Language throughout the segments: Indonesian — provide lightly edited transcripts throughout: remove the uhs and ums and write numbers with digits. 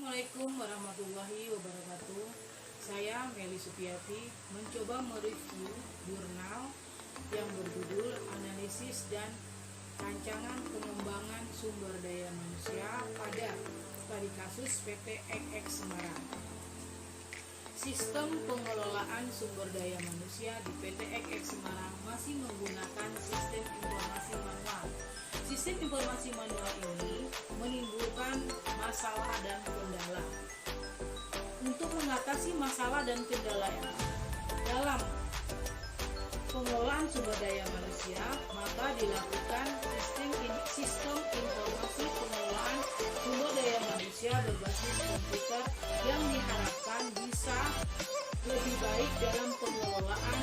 Assalamualaikum warahmatullahi wabarakatuh. Saya Meli Supiati mencoba mereview jurnal yang berjudul Analisis dan Rancangan Pengembangan Sumber Daya Manusia pada studi kasus PT XX Semarang. Sistem pengelolaan sumber daya manusia di PT XX Semarang masih menggunakan sistem informasi manual. Sistem informasi manual ini menimbulkan masalah dan kendala. Untuk mengatasi masalah dan kendala ini dalam pengelolaan sumber daya manusia, maka dilakukan sistem informasi pengelolaan sumber daya manusia berbasis komputer yang diharapkan bisa lebih baik dalam pengelolaan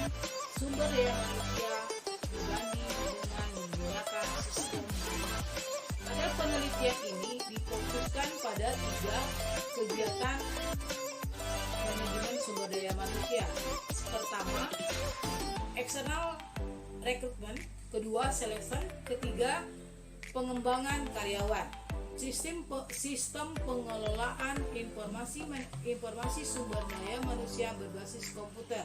sumber daya manusia dibanding dengan menggunakan sistem manual. Pada penelitian ini difokuskan pada 3 kegiatan manajemen sumber daya manusia. Pertama, external recruitment, kedua selection, ketiga pengembangan karyawan. Sistem pengelolaan informasi sumber daya manusia berbasis komputer.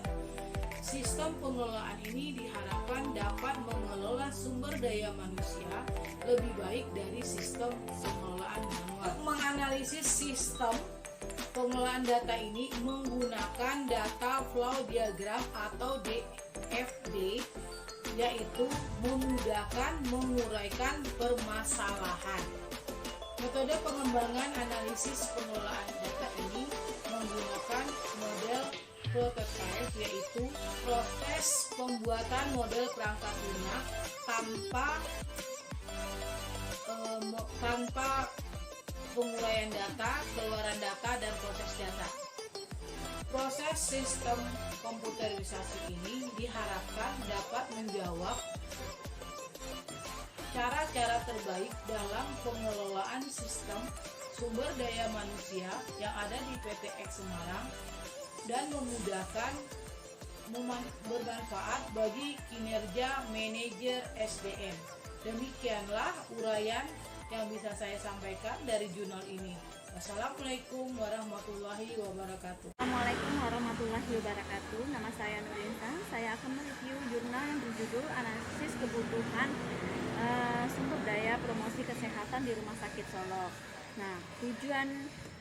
Sistem pengelolaan ini diharapkan dapat mengelola sumber daya manusia lebih baik dari sistem pengelolaan manual. Untuk menganalisis sistem pengelolaan data ini menggunakan data flow diagram atau DFD, yaitu memudahkan menguraikan permasalahan. Metode pengembangan analisis pengelolaan data ini menggunakan model prototype, yaitu proses pembuatan model perangkat lunak tanpa penguraian data, keluaran data, dan proses data. Proses sistem komputerisasi ini diharapkan dapat menjawab cara-cara terbaik dalam pengelolaan sistem sumber daya manusia yang ada di PT X Semarang dan memudahkan bermanfaat bagi kinerja manajer SDM. Demikianlah uraian yang bisa saya sampaikan dari jurnal ini. Wassalamualaikum warahmatullahi wabarakatuh. Assalamualaikum warahmatullahi wabarakatuh. Nama saya Nurinsa. Saya akan mereview jurnal yang berjudul Analisis Kebutuhan Sumber Daya Promosi Kesehatan di Rumah Sakit Solo. Nah, tujuan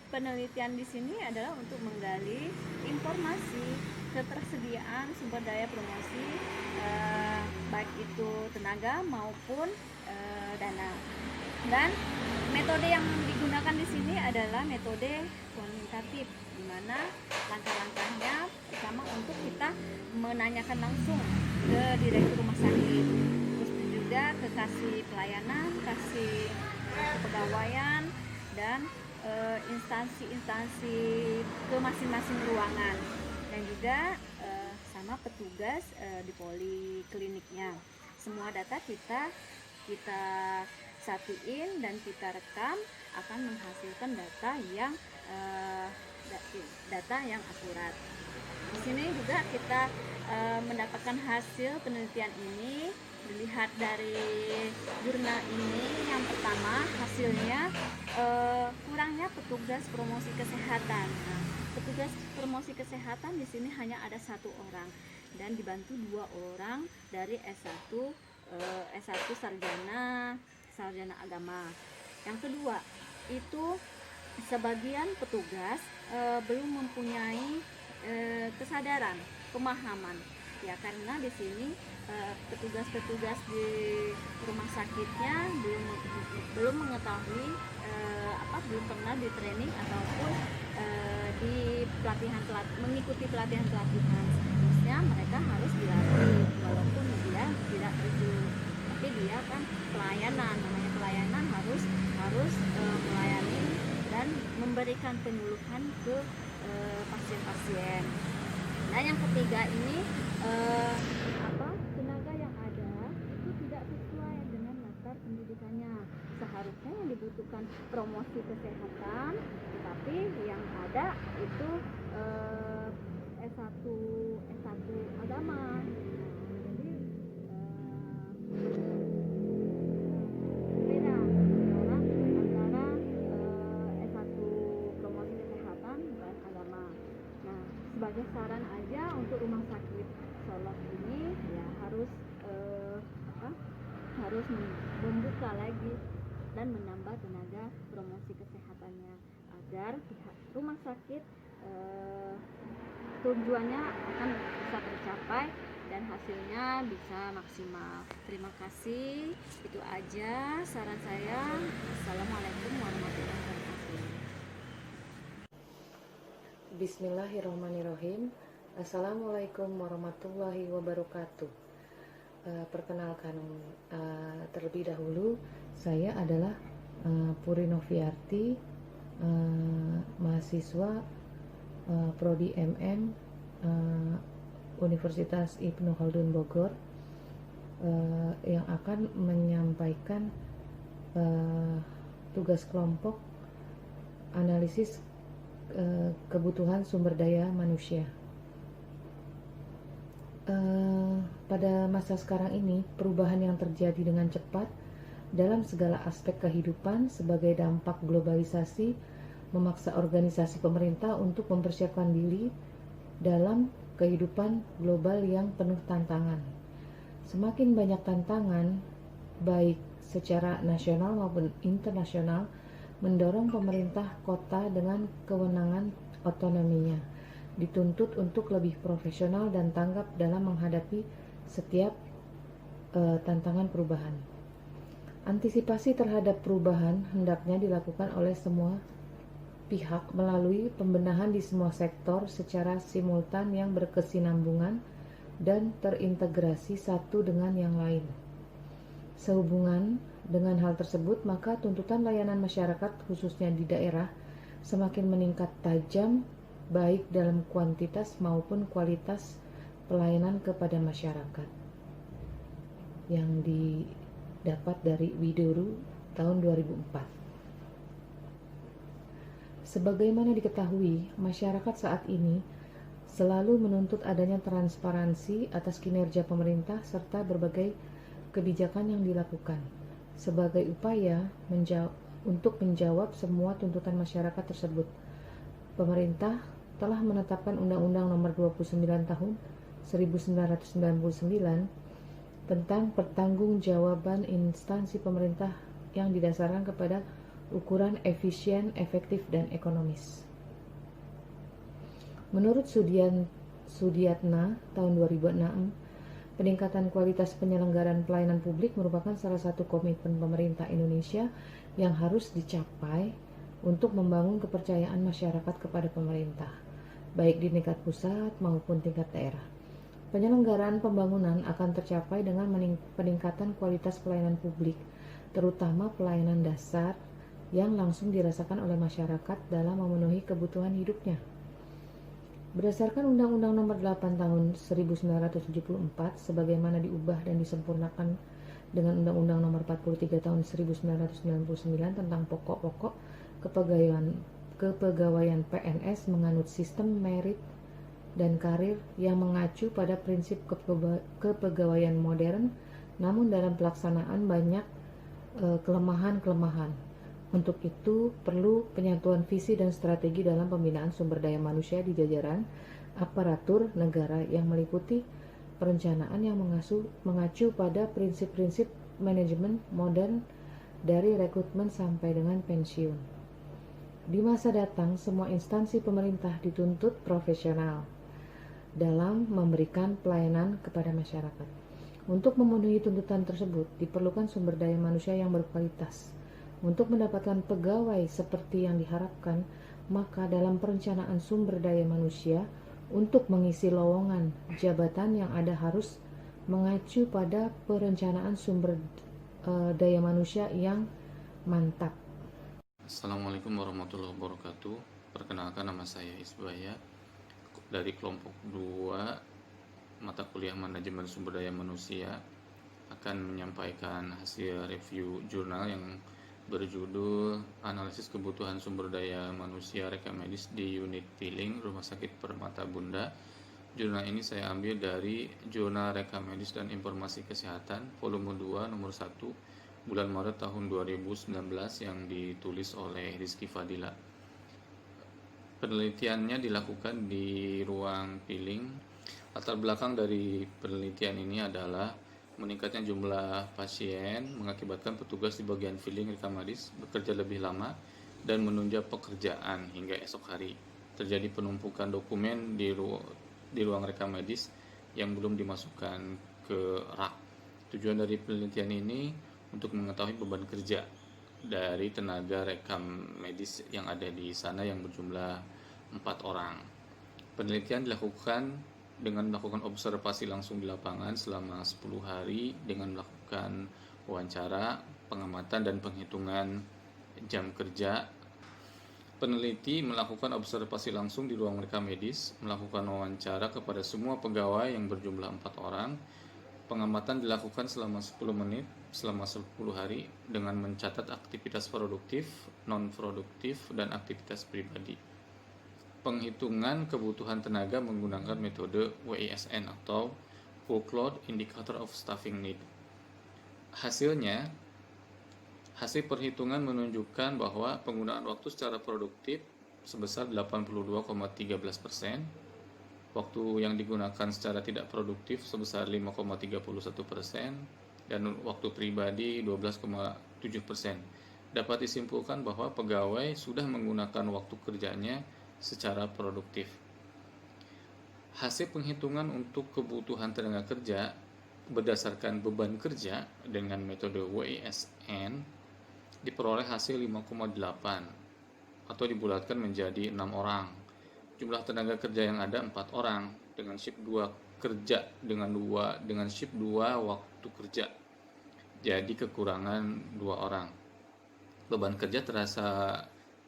penelitian di sini adalah untuk menggali informasi ketersediaan sumber daya promosi, baik itu tenaga maupun dana. Dan metode yang digunakan di sini adalah metode kuantitatif, di mana langkah-langkahnya pertama untuk kita menanyakan langsung ke direktur rumah sakit, terus juga ke kasih pelayanan, kasih kepegawaian, dan instansi-instansi ke masing-masing ruangan, dan juga sama petugas di polikliniknya. Semua data kita satuin dan kita rekam akan menghasilkan data yang akurat. Di sini juga kita mendapatkan hasil penelitian ini. Dilihat dari jurnal ini, yang pertama hasilnya kurangnya petugas promosi kesehatan. Nah, petugas promosi kesehatan di sini hanya ada 1 orang dan dibantu 2 orang dari S1 sarjana agama. Yang kedua, itu sebagian petugas belum mempunyai kesadaran, pemahaman. Ya, karena di sini petugas-petugas di rumah sakitnya belum mengetahui belum pernah di training ataupun di mengikuti pelatihan. Seharusnya mereka harus dilatih, walaupun dia tidak itu, tapi dia kan pelayanan, namanya pelayanan harus melayani dan memberikan penyuluhan ke pasien-pasien. Nah, yang ketiga ini tenaga yang ada itu tidak sesuai dengan latar pendidikannya. Seharusnya yang dibutuhkan promosi kesehatan, tetapi yang ada itu S1 agama. Jadi beda antara S1 promosi sebagai saran aja untuk rumah sakit Solok ini ya harus membuka lagi dan menambah tenaga promosi kesehatannya agar pihak rumah sakit tujuannya akan bisa tercapai dan hasilnya bisa maksimal. Terima kasih, itu aja saran saya. Assalamualaikum warahmatullahi wabarakatuh. Bismillahirrahmanirrahim. Assalamualaikum warahmatullahi wabarakatuh. Perkenalkan, terlebih dahulu saya adalah Puri Noviarti, mahasiswa Prodi MM Universitas Ibnu Khaldun Bogor, yang akan menyampaikan tugas kelompok analisis kebutuhan sumber daya manusia. Pada masa sekarang ini, perubahan yang terjadi dengan cepat dalam segala aspek kehidupan sebagai dampak globalisasi memaksa organisasi pemerintah untuk mempersiapkan diri dalam kehidupan global yang penuh tantangan. Semakin banyak tantangan, baik secara nasional maupun internasional, mendorong pemerintah kota dengan kewenangan otonominya dituntut untuk lebih profesional dan tanggap dalam menghadapi setiap tantangan perubahan. Antisipasi terhadap perubahan hendaknya dilakukan oleh semua pihak melalui pembenahan di semua sektor secara simultan yang berkesinambungan dan terintegrasi satu dengan yang lain. Sehubungan dengan hal tersebut, maka tuntutan layanan masyarakat khususnya di daerah semakin meningkat tajam baik dalam kuantitas maupun kualitas pelayanan kepada masyarakat yang didapat dari Widodo tahun 2004. Sebagaimana diketahui, masyarakat saat ini selalu menuntut adanya transparansi atas kinerja pemerintah serta berbagai kebijakan yang dilakukan sebagai upaya untuk menjawab semua tuntutan masyarakat tersebut. Pemerintah telah menetapkan Undang-Undang Nomor 29 Tahun 1999 tentang pertanggungjawaban instansi pemerintah yang didasarkan kepada ukuran efisien, efektif, dan ekonomis. Menurut Sudiatna tahun 2006, peningkatan kualitas penyelenggaraan pelayanan publik merupakan salah satu komitmen pemerintah Indonesia yang harus dicapai untuk membangun kepercayaan masyarakat kepada pemerintah, baik di tingkat pusat maupun tingkat daerah. Penyelenggaraan pembangunan akan tercapai dengan peningkatan kualitas pelayanan publik, terutama pelayanan dasar yang langsung dirasakan oleh masyarakat dalam memenuhi kebutuhan hidupnya. Berdasarkan Undang-Undang Nomor 8 Tahun 1974 sebagaimana diubah dan disempurnakan dengan Undang-Undang Nomor 43 Tahun 1999 tentang pokok-pokok kepegawaian PNS menganut sistem merit dan karir yang mengacu pada prinsip kepegawaian modern, namun dalam pelaksanaan banyak kelemahan-kelemahan. Untuk itu perlu penyatuan visi dan strategi dalam pembinaan sumber daya manusia di jajaran aparatur negara yang meliputi perencanaan yang mengacu pada prinsip-prinsip manajemen modern dari rekrutmen sampai dengan pensiun. Di masa datang, semua instansi pemerintah dituntut profesional dalam memberikan pelayanan kepada masyarakat. Untuk memenuhi tuntutan tersebut, diperlukan sumber daya manusia yang berkualitas. Untuk mendapatkan pegawai seperti yang diharapkan, maka dalam perencanaan sumber daya manusia untuk mengisi lowongan jabatan yang ada harus mengacu pada perencanaan sumber daya manusia yang mantap. Assalamualaikum warahmatullahi wabarakatuh. Perkenalkan, nama saya Isbaya dari kelompok 2 mata kuliah manajemen sumber daya manusia, akan menyampaikan hasil review jurnal yang berjudul Analisis Kebutuhan Sumber Daya Manusia Reka Medis di Unit Tiling Rumah Sakit Permata Bunda. Jurnal ini saya ambil dari Jurnal Reka Medis dan Informasi Kesehatan volume 2 nomor 1 bulan Maret tahun 2019 yang ditulis oleh Rizky Fadila. Penelitiannya dilakukan di ruang piling. Latar belakang dari penelitian ini adalah meningkatnya jumlah pasien mengakibatkan petugas di bagian filling rekam medis bekerja lebih lama dan menunda pekerjaan hingga esok hari. Terjadi penumpukan dokumen di ruang rekam medis yang belum dimasukkan ke rak. Tujuan dari penelitian ini untuk mengetahui beban kerja dari tenaga rekam medis yang ada di sana yang berjumlah 4 orang. Penelitian dilakukan dengan melakukan observasi langsung di lapangan selama 10 hari dengan melakukan wawancara, pengamatan, dan penghitungan jam kerja. Peneliti melakukan observasi langsung di ruang rekam medis, melakukan wawancara kepada semua pegawai yang berjumlah 4 orang. Pengamatan dilakukan selama 10 menit selama 10 hari dengan mencatat aktivitas produktif, non-produktif, dan aktivitas pribadi. Penghitungan kebutuhan tenaga menggunakan metode WISN atau Workload Indicator of Staffing Need. Hasil perhitungan menunjukkan bahwa penggunaan waktu secara produktif sebesar 82,13%, waktu yang digunakan secara tidak produktif sebesar 5,31%, dan waktu pribadi 12,7%. Dapat disimpulkan bahwa pegawai sudah menggunakan waktu kerjanya secara produktif. Hasil penghitungan untuk kebutuhan tenaga kerja berdasarkan beban kerja dengan metode WISN diperoleh hasil 5,8 atau dibulatkan menjadi 6 orang. Jumlah tenaga kerja yang ada 4 orang dengan shift 2 kerja dengan shift 2 waktu kerja. Jadi kekurangan 2 orang. Beban kerja terasa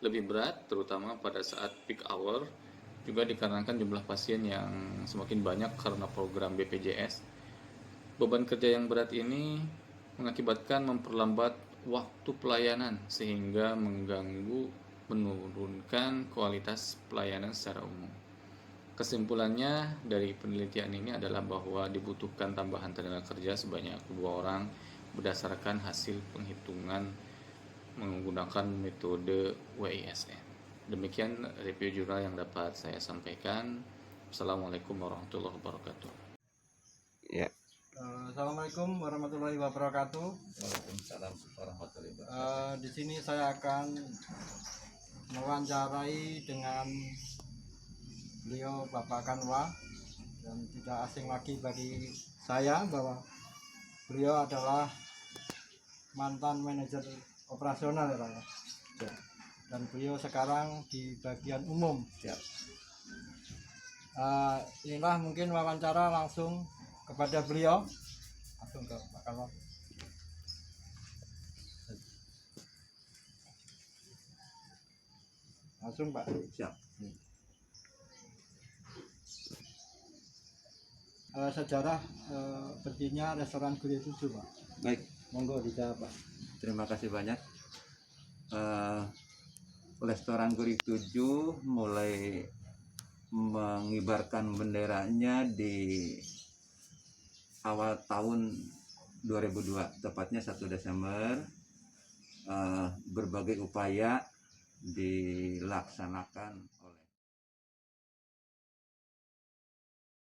lebih berat terutama pada saat peak hour, juga dikarenakan jumlah pasien yang semakin banyak karena program BPJS. Beban kerja yang berat ini mengakibatkan memperlambat waktu pelayanan sehingga menurunkan kualitas pelayanan secara umum. Kesimpulannya dari penelitian ini adalah bahwa dibutuhkan tambahan tenaga kerja sebanyak 2 orang berdasarkan hasil penghitungan menggunakan metode WISN. Demikian review jurnal yang dapat saya sampaikan. Assalamualaikum warahmatullahi wabarakatuh. Ya. Assalamualaikum warahmatullahi wabarakatuh. Waalaikumsalam warahmatullahi wabarakatuh. Di sini saya akan mewawancarai dengan beliau Bapak Kanwa, dan tidak asing lagi bagi saya bahwa beliau adalah mantan manajer operasional ya Pak ya. Dan beliau sekarang di bagian umum. Ya. Inilah mungkin wawancara langsung kepada beliau, langsung ke Pak Kanwa. Langsung Pak. Siap. Sejarah berdirinya restoran Guri 7 Pak. Baik, Monggo dijawab Pak. terima kasih banyak. Restoran Guri 7 mulai mengibarkan benderanya di awal tahun 2002, tepatnya 1 Desember. Berbagai upaya dilaksanakan